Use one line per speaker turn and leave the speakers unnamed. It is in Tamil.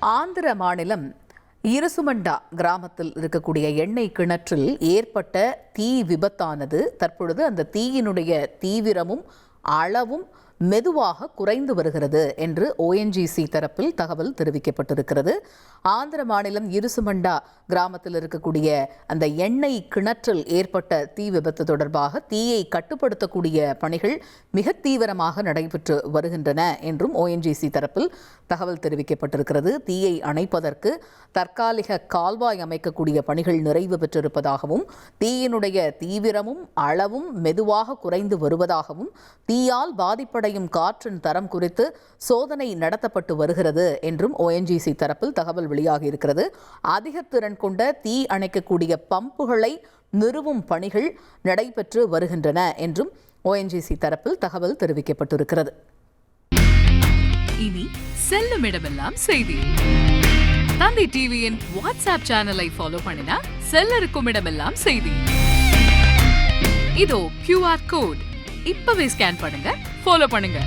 ஆந்திர மாநிலம் இருசுமண்டா கிராமத்தில் இருக்கக்கூடிய எண்ணெய் கிணற்றில் ஏற்பட்ட தீ விபத்தானது தற்பொழுது அந்த தீயினுடைய தீவிரமும் அளவும் மெதுவாக குறைந்து வருகிறது என்று ONGC தரப்பில் தகவல் தெரிவிக்கப்பட்டிருக்கிறது. ஆந்திர மாநிலம் இருசுமண்டா கிராமத்தில் இருக்கக்கூடிய அந்த எண்ணெய் கிணற்றில் ஏற்பட்ட தீ விபத்து தொடர்பாக தீயை கட்டுப்படுத்தக்கூடிய பணிகள் மிக தீவிரமாக நடைபெற்று வருகின்றன என்றும் ONGC தரப்பில் தகவல் தெரிவிக்கப்பட்டிருக்கிறது. தீயை அணைப்பதற்கு தற்காலிக கால்வாய் அமைக்கக்கூடிய பணிகள் நிறைவு பெற்றிருப்பதாகவும் தீயினுடைய தீவிரமும் அளவும் மெதுவாக குறைந்து வருவதாகவும் தீயால் பாதிப்படையும் காற்றின் தரம் குறித்து சோதனை நடத்தப்பட்டு வருகிறது என்றும் ONGC தரப்பில் தகவல் வெளியாகியிருக்கிறது. அதிக திறன் கொண்ட தீ அணைக்கக்கூடிய பம்புகளை நிறுவும் பணிகள் நடைபெற்று வருகின்றன என்றும் ONGC தரப்பில் தகவல் தெரிவிக்கப்பட்டிருக்கிறது.
இனி செல்லும் இடமெல்லாம் செய்தி. தந்தி டிவியின் வாட்ஸ்அப் சேனலை ஃபாலோ பண்ணினா செல்ல இருக்கும் இடமெல்லாம் செய்தி. இதோ QR கோட் இப்பவே ஸ்கேன் பண்ணுங்க, ஃபாலோ பண்ணுங்க.